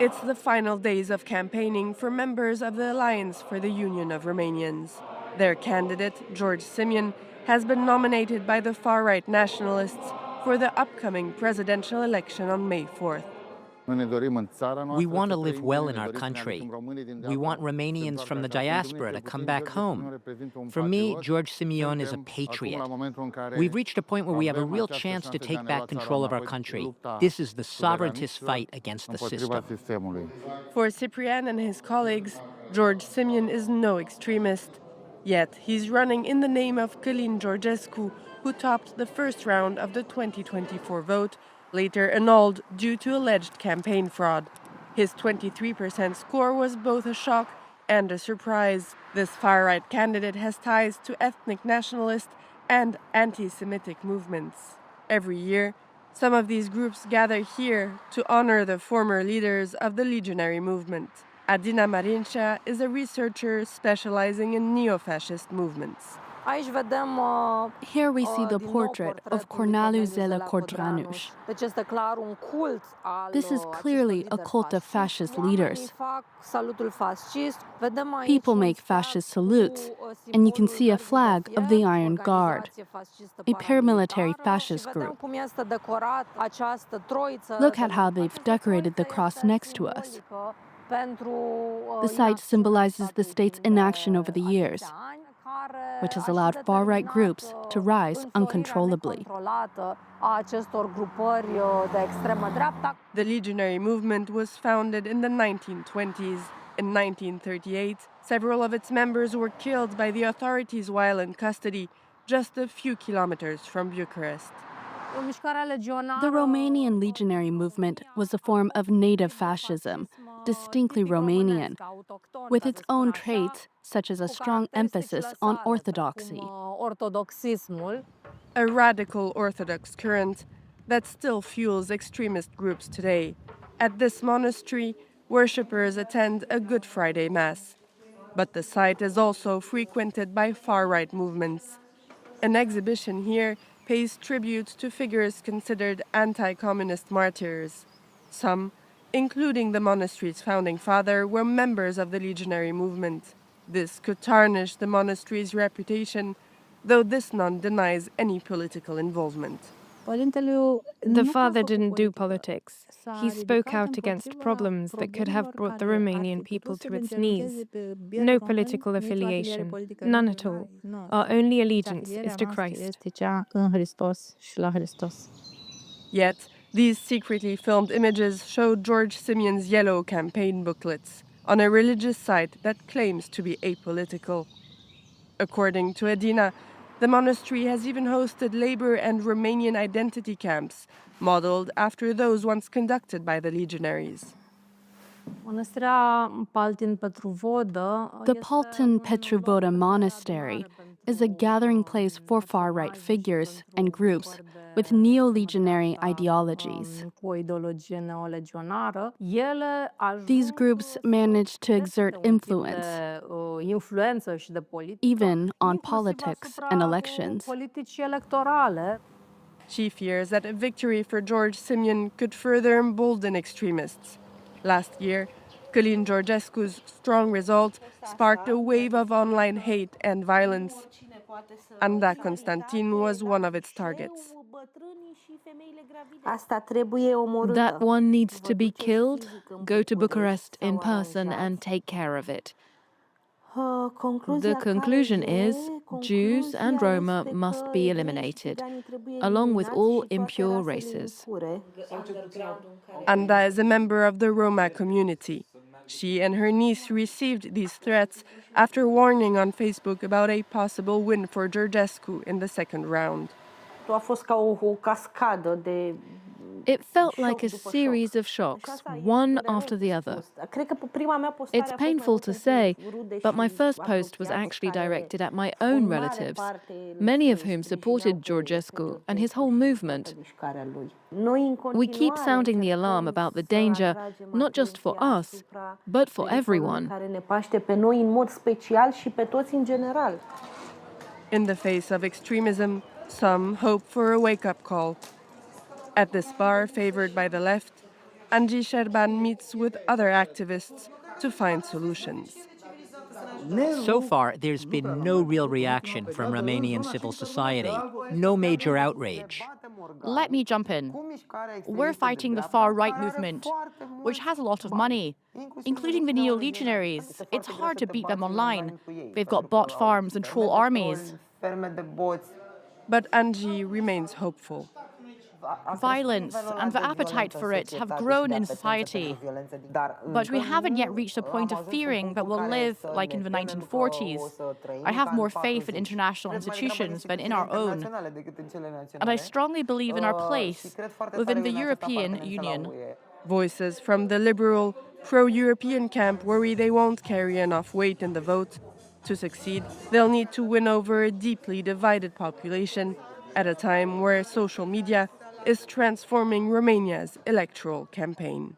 It's the final days of campaigning for members of the Alliance for the Union of Romanians. Their candidate, George Simion, has been nominated by the far-right nationalists for the upcoming presidential election on May 4th. We want to live well in our country. We want Romanians from the diaspora to come back home. For me, George Simion is a patriot. We've reached a point where we have a real chance to take back control of our country. This is the sovereigntist fight against the system. For Cyprian and his colleagues, George Simion is no extremist. Yet he's running in the name of Calin Georgescu, who topped the first round of the 2024 vote, later annulled due to alleged campaign fraud. His 23% score was both a shock and a surprise. This far-right candidate has ties to ethnic nationalist and anti-Semitic movements. Every year, some of these groups gather here to honor the former leaders of the Legionary movement. Adina Marincea is a researcher specializing in neo-fascist movements. Here we see the portrait of Corneliu Zela Cordranus. This is clearly a cult of fascist leaders. People make fascist salutes, and you can see a flag of the Iron Guard, a paramilitary fascist group. Look at how they've decorated the cross next to us. The site symbolizes the state's inaction over the years, which has allowed far-right groups to rise uncontrollably. The Legionary movement was founded in the 1920s. In 1938, several of its members were killed by the authorities while in custody, just a few kilometers from Bucharest. The Romanian Legionary movement was a form of native fascism, distinctly Romanian, with its own traits, such as a strong emphasis on orthodoxy. A radical Orthodox current that still fuels extremist groups today. At this monastery, worshippers attend a Good Friday Mass. But the site is also frequented by far-right movements. An exhibition here pays tribute to figures considered anti-communist martyrs. Some, including the monastery's founding father, were members of the Legionary movement. This could tarnish the monastery's reputation, though this nun denies any political involvement. The father didn't do politics. He spoke out against problems that could have brought the Romanian people to its knees. No political affiliation, none at all. Our only allegiance is to Christ. Yet, these secretly filmed images show George Simion's yellow campaign booklets on a religious site that claims to be apolitical. According to Adina, the monastery has even hosted labor and Romanian identity camps, modeled after those once conducted by the legionaries. The Paltin Petrovoda Monastery is a gathering place for far-right figures and groups with neo-Legionary ideologies. These groups manage to exert influence, even on politics and elections. She fears that a victory for George Simion could further embolden extremists. Last year, Calin Georgescu's strong result sparked a wave of online hate and violence. Anda Constantin was one of its targets. That one needs to be killed, go to Bucharest in person and take care of it. The conclusion is Jews and Roma must be eliminated, along with all impure races. Anda is a member of the Roma community. She and her niece received these threats after warning on Facebook about a possible win for Georgescu in the second round. It felt like a series of shocks, one after the other. It's painful to say, but my first post was actually directed at my own relatives, many of whom supported Georgescu and his whole movement. We keep sounding the alarm about the danger, not just for us, but for everyone. In the face of extremism, some hope for a wake-up call. At this bar favored by the left, Angie Sherban meets with other activists to find solutions. So far, there's been no real reaction from Romanian civil society, no major outrage. Let me jump in. We're fighting the far-right movement, which has a lot of money, including the neo-Legionaries. It's hard to beat them online. They've got bot farms and troll armies. But Angie remains hopeful. Violence and the appetite for it have grown in society, but we haven't yet reached a point of fearing that we'll live like in the 1940s. I have more faith in international institutions than in our own, and I strongly believe in our place within the European Union. Voices from the liberal, pro-European camp worry they won't carry enough weight in the vote. To succeed, they'll need to win over a deeply divided population at a time where social media is transforming Romania's electoral campaign.